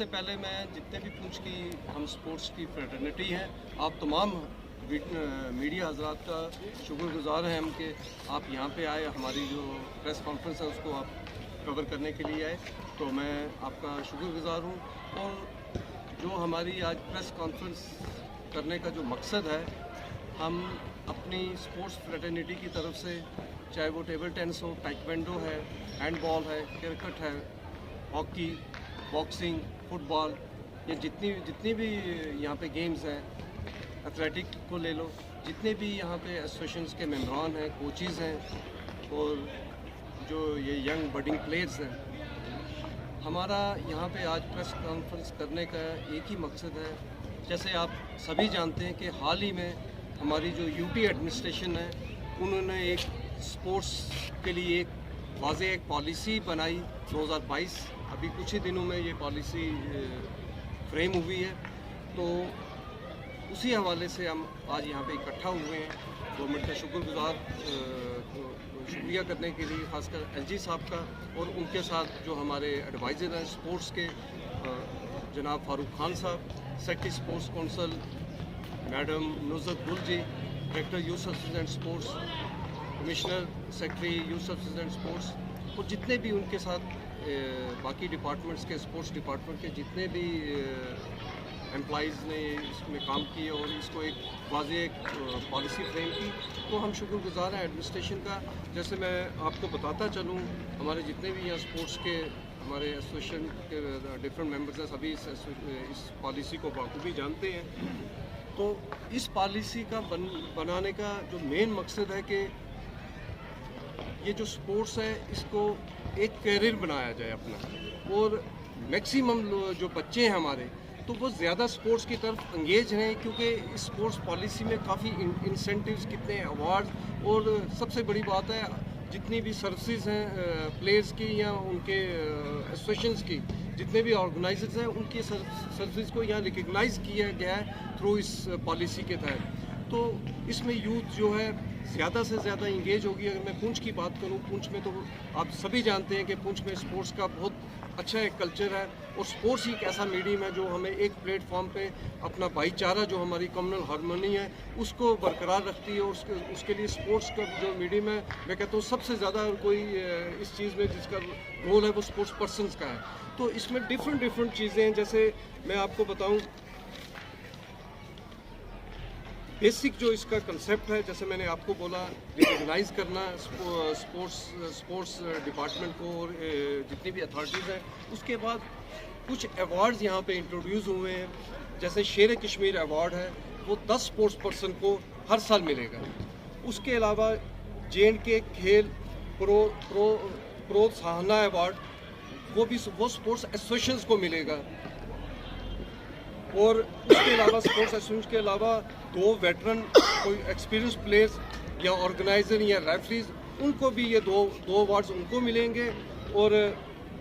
सबसे पहले मैं जितने भी पूंछ की हम स्पोर्ट्स की फ्रेटर्निटी है, आप तमाम मीडिया हजरात का शुक्रगुजार हैं हम कि आप यहाँ पे आए, हमारी जो प्रेस कॉन्फ्रेंस है उसको आप कवर करने के लिए आए, तो मैं आपका शुक्रगुजार हूँ। और जो हमारी आज प्रेस कॉन्फ्रेंस करने का जो मकसद है, हम अपनी स्पोर्ट्स फ्रेटर्निटी की तरफ से, चाहे वो टेबल टेनिस हो, टाइक्वांडो है, हैंडबॉल है, क्रिकेट है, हॉकी, बॉक्सिंग, फुटबॉल, ये जितनी भी यहाँ पे गेम्स हैं, एथलेटिक को ले लो, जितने भी यहाँ पे एसोसिएशंस के मेंबरान हैं, कोचेज़ हैं और जो ये यंग बडिंग प्लेयर्स हैं, हमारा यहाँ पे आज प्रेस कॉन्फ्रेंस करने का एक ही मकसद है। जैसे आप सभी जानते हैं कि हाल ही में हमारी जो यूटी एडमिनिस्ट्रेशन है, उन्होंने एक स्पोर्ट्स के लिए एक पॉलिसी बनाई 2022। अभी कुछ ही दिनों में ये पॉलिसी फ्रेम हुई है, तो उसी हवाले से हम आज यहाँ पे इकट्ठा हुए हैं। गवर्नमेंट का शुक्रिया करने के लिए, खासकर एलजी साहब का, और उनके साथ जो हमारे एडवाइज़र हैं स्पोर्ट्स के, जनाब फारूक खान साहब, secretary sports council madam Nuzrat Gul ji, director youth services and sports, commissioner secretary youth services and sports, और जितने भी उनके साथ बाकी डिपार्टमेंट्स के, स्पोर्ट्स डिपार्टमेंट के जितने भी एम्प्लॉइज़ ने इसमें काम किए और इसको एक वाज़ेह पॉलिसी फ्रेम की, तो हम शुक्रगुजार हैं एडमिनिस्ट्रेशन का। जैसे मैं आपको बताता चलूँ, हमारे जितने भी यहाँ स्पोर्ट्स के हमारे एसोसिएशन के डिफरेंट मेंबर्स हैं, सभी इस पॉलिसी को बाखूबी जानते हैं। तो इस पॉलिसी का बनाने का जो मेन मकसद है कि ये जो स्पोर्ट्स है, इसको एक कैरियर बनाया जाए अपना, और मैक्सिमम जो बच्चे हैं हमारे, तो वो ज़्यादा स्पोर्ट्स की तरफ इंगेज हैं, क्योंकि इस स्पोर्ट्स पॉलिसी में काफ़ी इंसेंटिव्स, कितने अवार्ड, और सबसे बड़ी बात है जितनी भी सर्विसेज हैं प्लेयर्स की या उनके एसोसिएशंस की, जितने भी ऑर्गेनाइजर्स हैं, उनकी सर्विसेज को यहाँ रिकग्नाइज़ किया गया है थ्रू इस पॉलिसी के तहत। तो इसमें यूथ जो है ज़्यादा से ज़्यादा इंगेज होगी। अगर मैं पुंछ की बात करूँ, पुंछ में तो आप सभी जानते हैं कि पुंछ में स्पोर्ट्स का बहुत अच्छा एक कल्चर है, और स्पोर्ट्स ही एक ऐसा मीडियम है जो हमें एक प्लेटफॉर्म पे अपना भाईचारा, जो हमारी कम्युनल हार्मनी है, उसको बरकरार रखती है। और उसके लिए स्पोर्ट्स का जो मीडियम है, मैं कहता हूँ सबसे ज़्यादा कोई इस चीज़ में जिसका रोल है वो स्पोर्ट्स पर्सनस का है। तो इसमें डिफरेंट चीज़ें हैं। जैसे मैं आपको बताऊँ, बेसिक जो इसका कंसेप्ट है, जैसे मैंने आपको बोला, रिकॉग्नाइज करना स्पोर्ट्स डिपार्टमेंट को और जितनी भी अथॉरिटीज़ हैं। उसके बाद कुछ अवार्ड्स यहाँ पे इंट्रोड्यूस हुए हैं, जैसे शेर कश्मीर अवार्ड है, वो 10 स्पोर्ट्स पर्सन को हर साल मिलेगा। उसके अलावा J&K खेल प्रोत्साहना अवार्ड, वो स्पोर्ट्स एसोसिएशंस को मिलेगा। और उसके अलावा स्पोर्ट्स एसोसिएशन के अलावा 2 वेटरन, कोई एक्सपीरियंस प्लेयर्स या ऑर्गेनाइज़र या रेफरीज, उनको भी ये दो अवार्ड्स उनको मिलेंगे। और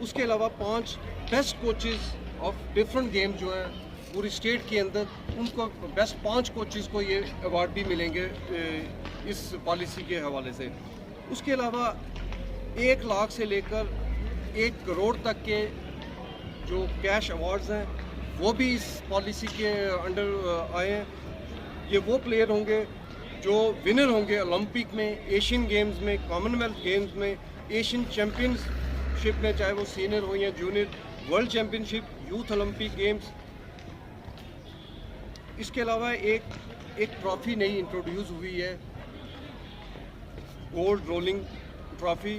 उसके अलावा 5 best coaches of different game जो है पूरी स्टेट के अंदर, उनको बेस्ट 5 कोचेज़ को ये अवार्ड भी मिलेंगे इस पॉलिसी के हवाले से। उसके अलावा 1 लाख से लेकर 1 करोड़ तक के जो कैश अवार्ड्स हैं, वो भी इस पॉलिसी के अंडर आए हैं। ये वो प्लेयर होंगे जो विनर होंगे ओलंपिक में, एशियन गेम्स में, कॉमनवेल्थ गेम्स में, एशियन चैम्पियनशिप में, चाहे वो सीनियर हो या junior, world championship, youth Olympic games. इसके अलावा एक ट्रॉफ़ी नई इंट्रोड्यूस हुई है, गोल्ड रोलिंग ट्रॉफ़ी।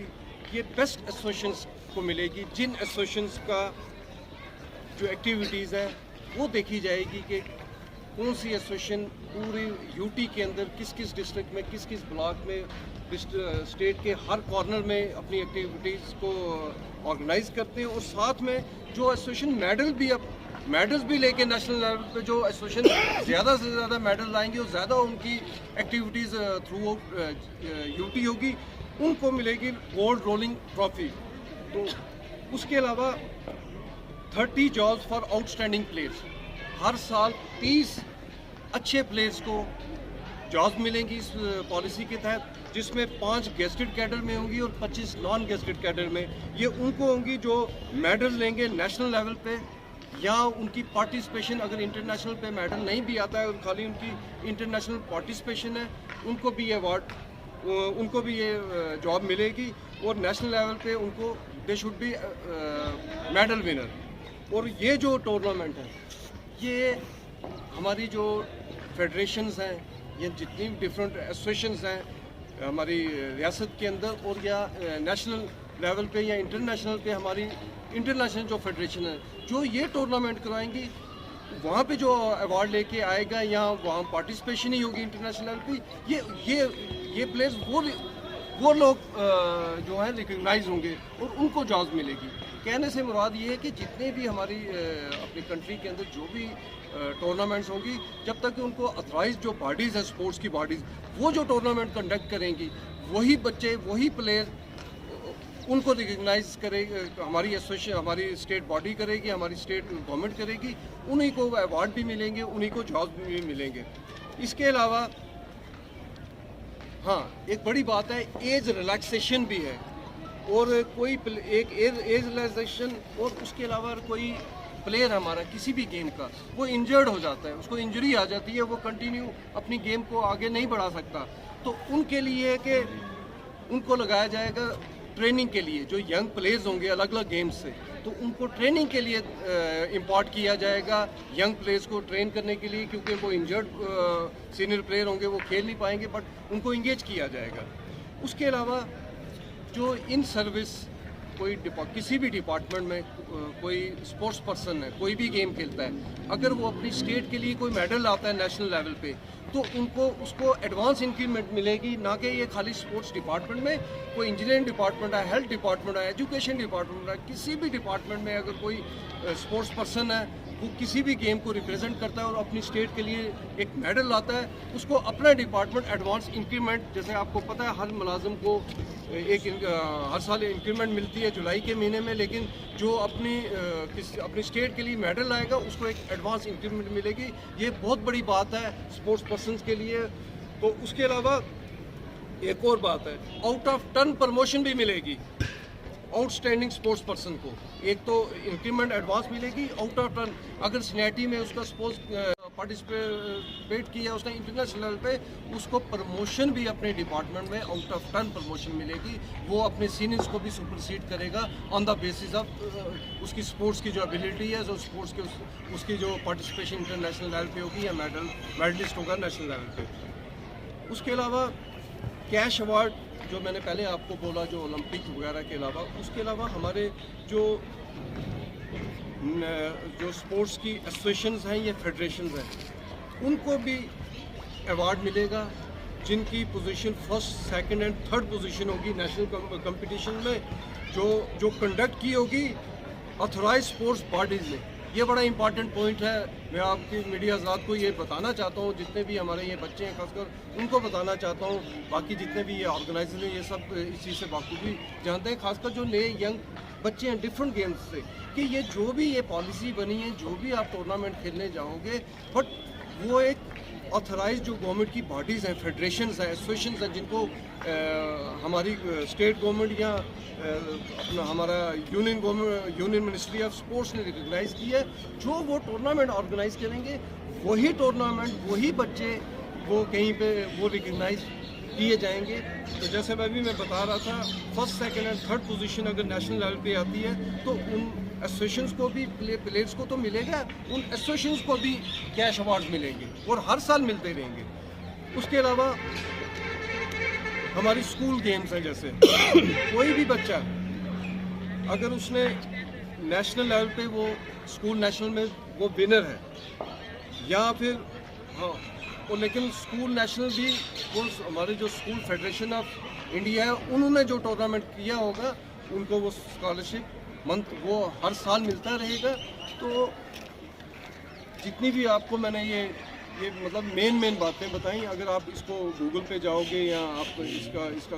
ये बेस्ट एसोसिएशंस को मिलेगी, जिन एसोसिएशंस का जो एक्टिविटीज़ है वो देखी जाएगी कि कौन सी एसोसिएशन पूरी यूटी के अंदर किस डिस्ट्रिक्ट में, किस ब्लॉक में, स्टेट के हर कॉर्नर में अपनी एक्टिविटीज़ को ऑर्गेनाइज करते हैं। और साथ में जो एसोसिएशन मेडल्स भी लेके नेशनल लेवल पे, जो एसोसिएशन ज़्यादा से ज़्यादा मेडल लाएंगे और ज़्यादा उनकी एक्टिविटीज़ थ्रू आउट यूटी होगी, उनको मिलेगी गोल्ड रोलिंग ट्रॉफ़ी। तो उसके अलावा 30 जॉब्स फॉर आउटस्टैंडिंग प्लेयर्स, हर साल 30 अच्छे प्लेयर्स को जॉब्स मिलेंगी इस पॉलिसी के तहत, जिसमें 5 गेस्टेड कैडर में होंगी और 25 नॉन गेस्टेड कैडर में। ये उनको होंगी जो मेडल लेंगे नेशनल लेवल पे या उनकी पार्टिसिपेशन, अगर इंटरनेशनल पे मेडल नहीं भी आता है और खाली उनकी इंटरनेशनल पार्टिसिपेशन है, उनको भी ये अवार्ड, उनको भी ये जॉब मिलेगी और नेशनल लेवल पे उनको they should be medal winner. और ये जो टूर्नामेंट है, ये हमारी जो फेडरेशंस हैं, ये जितनी डिफरेंट एसोसिएशंस हैं हमारी रियासत के अंदर, और या नेशनल लेवल पे या इंटरनेशनल पे हमारी इंटरनेशनल जो फेडरेशन है, जो ये टूर्नामेंट करवाएंगी, वहाँ पे जो अवार्ड लेके आएगा या वहाँ पार्टिसिपेशन ही होगी इंटरनेशनल लेवल पे, ये प्लेयर्स वो लोग जो है रिकग्नाइज होंगे और उनको जॉब मिलेगी। कहने से मुराद ये है कि जितने भी हमारी अपनी कंट्री के अंदर जो भी टूर्नामेंट्स होंगी, जब तक कि उनको अथराइज जो बॉडीज़ हैं, स्पोर्ट्स की बॉडीज़, वो जो टूर्नामेंट कंडक्ट करेंगी, वही बच्चे, वही प्लेयर उनको रिकग्नाइज करेगी, हमारी एसोसिएशन, हमारी स्टेट बॉडी करेगी, हमारी स्टेट गवर्नमेंट करेगी, उन्हीं को अवार्ड भी मिलेंगे, उन्हीं को जॉब भी मिलेंगे। इसके अलावा हाँ, एक बड़ी बात है, एज रिलैक्सेशन भी है, और कोई एक एज रिलैक्सेशन, और उसके अलावा कोई प्लेयर हमारा किसी भी गेम का वो इंजर्ड हो जाता है, उसको इंजरी आ जाती है, वो कंटिन्यू अपनी गेम को आगे नहीं बढ़ा सकता, तो उनके लिए कि उनको लगाया जाएगा ट्रेनिंग के लिए, जो यंग प्लेयर्स होंगे अलग अलग गेम्स से, तो उनको ट्रेनिंग के लिए इम्पॉर्ट किया जाएगा, यंग प्लेयर्स को ट्रेन करने के लिए, क्योंकि वो इंजर्ड सीनियर प्लेयर होंगे, वो खेल नहीं पाएंगे, बट उनको इंगेज किया जाएगा। उसके अलावा जो इन सर्विस कोई किसी भी डिपार्टमेंट में कोई स्पोर्ट्स पर्सन है, कोई भी गेम खेलता है, अगर वो अपनी स्टेट के लिए कोई मेडल लाता है नेशनल लेवल पे, तो उनको उसको एडवांस इंक्रीमेंट मिलेगी, ना कि ये खाली स्पोर्ट्स डिपार्टमेंट में, कोई इंजीनियरिंग डिपार्टमेंट है, हेल्थ डिपार्टमेंट है, एजुकेशन डिपार्टमेंट है, किसी भी डिपार्टमेंट में अगर कोई स्पोर्ट्स पर्सन है, वो किसी भी गेम को रिप्रेजेंट करता है और अपनी स्टेट के लिए एक मेडल लाता है, उसको अपना डिपार्टमेंट एडवांस इंक्रीमेंट, जैसे आपको पता है हर मुलाजिम को हर साल इंक्रीमेंट मिलती है जुलाई के महीने में, लेकिन जो अपनी स्टेट के लिए मेडल लाएगा उसको एक एडवांस इंक्रीमेंट मिलेगी। ये बहुत बड़ी बात है स्पोर्ट्स पर्सन के लिए। तो उसके अलावा एक और बात है, आउट ऑफ टर्न प्रमोशन भी मिलेगी आउटस्टैंडिंग स्पोर्ट्स पर्सन को। एक तो इंक्रीमेंट एडवांस मिलेगी, आउट ऑफ टर्न अगर सिनेटी में उसका स्पोर्ट्स पार्टिसिपेट किया उसने इंटरनेशनल लेवल पे, उसको प्रमोशन भी अपने डिपार्टमेंट में आउट ऑफ टर्न प्रमोशन मिलेगी। वो अपने सीनियर्स को भी सुपरसीड करेगा ऑन द बेसिस ऑफ उसकी स्पोर्ट्स की जो एबिलिटी है, जो स्पोर्ट्स के उसकी जो पार्टिसिपेशन इंटरनेशनल लेवल पे होगी या मेडलिस्ट होगा नेशनल लेवल पे। उसके अलावा कैश अवार्ड जो मैंने पहले आपको बोला, जो ओलंपिक वगैरह के अलावा, उसके अलावा हमारे जो स्पोर्ट्स की एसोसिएशंस हैं या फेडरेशंस हैं, उनको भी अवार्ड मिलेगा, जिनकी position first, second and third position होगी नेशनल कंपटीशन में, जो कंडक्ट की होगी ऑथराइज स्पोर्ट्स बॉडीज़ ने। ये बड़ा इंपॉर्टेंट पॉइंट है, मैं आपकी मीडिया हज़रात को ये बताना चाहता हूँ, जितने भी हमारे ये बच्चे हैं खासकर उनको बताना चाहता हूँ, बाकी जितने भी ये ऑर्गेनाइजर हैं ये सब इस चीज़ से बाखूबी जानते हैं, खासकर जो नए यंग बच्चे हैं डिफरेंट गेम्स से, कि ये जो भी ये पॉलिसी बनी है, जो भी आप टूर्नामेंट खेलने जाओगे, बट वो एक ऑथराइज जो गवर्नमेंट की बॉडीज़ हैं, फेडरेशंस हैं, एसोसिएशंस हैं, जिनको हमारी स्टेट गवर्नमेंट या अपना हमारा यूनियन मिनिस्ट्री ऑफ स्पोर्ट्स ने रिकग्नाइज़ की है, जो वो टूर्नामेंट ऑर्गेनाइज करेंगे, वही टूर्नामेंट, वही बच्चे वो कहीं पे वो रिकग्नाइज किए जाएंगे। तो जैसे मैं बता रहा था, first, second and third position अगर नेशनल लेवल पे आती है, तो उन एसोसिएशंस को भी, प्लेयर्स को तो मिलेगा, उन एसोसिएशंस को भी कैश अवार्ड मिलेंगे और हर साल मिलते रहेंगे। उसके अलावा हमारी स्कूल गेम्स हैं, जैसे कोई भी बच्चा अगर उसने नेशनल लेवल पे वो स्कूल नेशनल में वो विनर है, या फिर हाँ, और लेकिन स्कूल नेशनल भी वो हमारे जो स्कूल फेडरेशन ऑफ इंडिया है, उन्होंने जो टूर्नामेंट किया होगा, उनको वो स्कॉलरशिप वो हर साल मिलता रहेगा। तो जितनी भी आपको मैंने ये ये मतलब मेन बातें बताई। अगर आप इसको गूगल पे जाओगे या आप इसका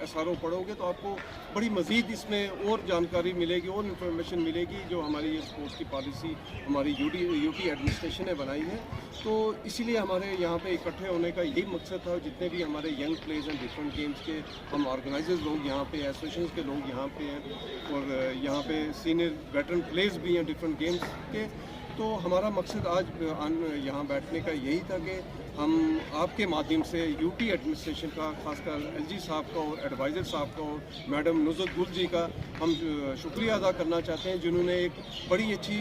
SRO पढ़ोगे तो आपको बड़ी मज़ीद इसमें और जानकारी मिलेगी और इन्फॉर्मेशन मिलेगी जो हमारी ये स्पोर्ट्स की पॉलिसी हमारी यूटी एडमिनिस्ट्रेशन ने बनाई है। तो इसीलिए हमारे यहाँ पे इकट्ठे होने का यही मकसद था। जितने भी हमारे यंग प्लेयर्स हैं डिफरेंट गेम्स के, हम ऑर्गेनाइजर्स लोग यहाँ पे, एसोसिएशन के लोग यहाँ पे हैं और यहाँ पे सीनियर वेटरन प्लेयर्स भी हैं डिफरेंट गेम्स के। तो हमारा मकसद आज यहाँ बैठने का यही था कि हम आपके माध्यम से यूटी एडमिनिस्ट्रेशन का, खासकर LG साहब का और एडवाइज़र साहब का और मैडम नुज़रत गुल जी का हम शुक्रिया अदा करना चाहते हैं, जिन्होंने एक बड़ी अच्छी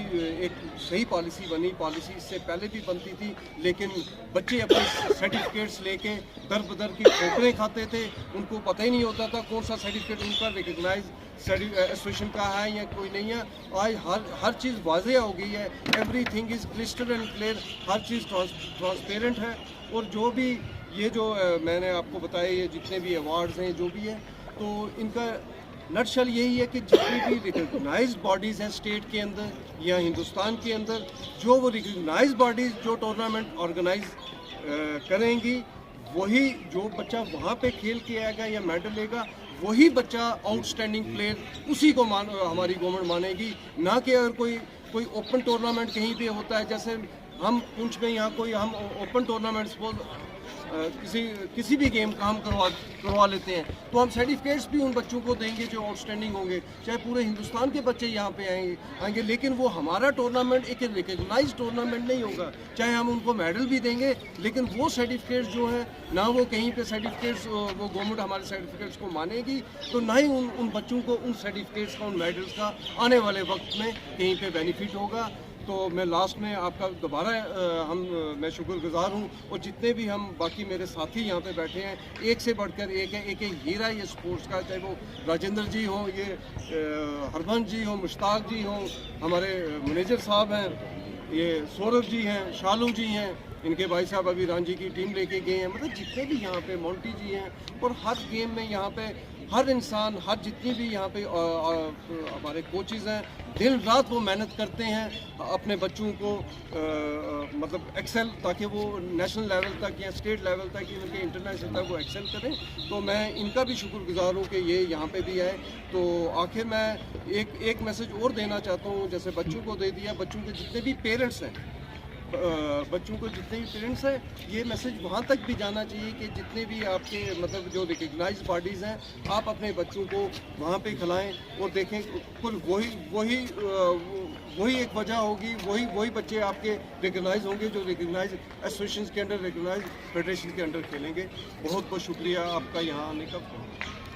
एक सही पॉलिसी बनी। पॉलिसी इससे पहले भी बनती थी लेकिन बच्चे अपने सर्टिफिकेट्स लेके दर बदर की ठोकरें खाते थे, उनको पता ही नहीं होता था कौन सा सर्टिफिकेट उनका रिकगनाइज एसोसिएशन का है या कोई नहीं है। आज हर चीज़ वाज़ेह हो गई है, everything is crystal and clear, her cheese transparent है। और जो भी ये जो मैंने आपको बताया, ये जितने भी अवार्ड्स हैं जो भी है, तो इनका नटशल यही है कि जितनी भी रिकगनाइज्ड बॉडीज़ हैं स्टेट के अंदर या हिंदुस्तान के अंदर, जो वो रिकगनाइज्ड बॉडीज़ जो टूर्नामेंट ऑर्गेनाइज करेंगी, वही जो बच्चा वहाँ पे खेल के आएगा या मेडल लेगा, वही बच्चा आउटस्टैंडिंग प्लेयर उसी को हमारी गवर्नमेंट मानेगी। ना कि अगर कोई ओपन टूर्नामेंट कहीं पे होता है, जैसे हम पुंछ में यहाँ कोई हम ओपन टूर्नामेंट सपोज किसी भी गेम का हम करवा लेते हैं, तो हम सर्टिफिकेट्स भी उन बच्चों को देंगे जो आउटस्टैंडिंग होंगे, चाहे पूरे हिंदुस्तान के बच्चे यहाँ पे आएंगे, लेकिन वो हमारा टूर्नामेंट एक रिकगनाइज टूर्नामेंट नहीं होगा। चाहे हम उनको मेडल भी देंगे लेकिन वो सर्टिफिकेट्स जो हैं ना वो कहीं पे सर्टिफिकेट्स वो गवर्नमेंट हमारे सर्टिफिकेट्स को मानेगी, तो ना ही उन बच्चों को उन सर्टिफिकेट्स का, उन मेडल्स का आने वाले वक्त में कहीं पर बेनिफिट होगा। तो मैं लास्ट में आपका दोबारा मैं शुक्रगुजार हूँ। और जितने भी हम बाकी मेरे साथी यहाँ पे बैठे हैं, एक से बढ़कर एक है, एक हीरा ये स्पोर्ट्स का, चाहे वो राजेंद्र जी हो, ये हरबंस जी हो, मुश्ताक जी हो, हमारे मैनेजर साहब हैं, ये सौरभ जी हैं, शालू जी हैं, इनके भाई साहब अभी रांझी की टीम लेके गए हैं, मतलब जितने भी यहाँ पे मोंटी जी हैं, और हर गेम में यहाँ पे हर इंसान, हर जितनी भी यहाँ पे हमारे कोचेज़ हैं, दिन रात वो मेहनत करते हैं अपने बच्चों को मतलब एक्सेल, ताकि वो नेशनल लेवल तक या स्टेट लेवल तक या उनके इंटरनेशनल तक वो एक्सेल करें। तो मैं इनका भी शुक्रगुजार हूँ कि ये यहाँ पे भी आए। तो आखिर मैं एक मैसेज और देना चाहता हूँ, जैसे बच्चों को दे दिया, बच्चों के जितने भी पेरेंट्स हैं, बच्चों को जितने भी पेरेंट्स हैं, ये मैसेज वहाँ तक भी जाना चाहिए कि जितने भी आपके मतलब जो रिकगनाइज बॉडीज़ हैं, आप अपने बच्चों को वहाँ पे खिलाएं और देखें, कुल वही एक वजह होगी, वही बच्चे आपके रिकगनाइज होंगे जो रिकगनाइज एसोसिएशन के अंडर, रिकगनाइज फेडरेशन के अंडर खेलेंगे। बहुत बहुत शुक्रिया आपका यहाँ आने का।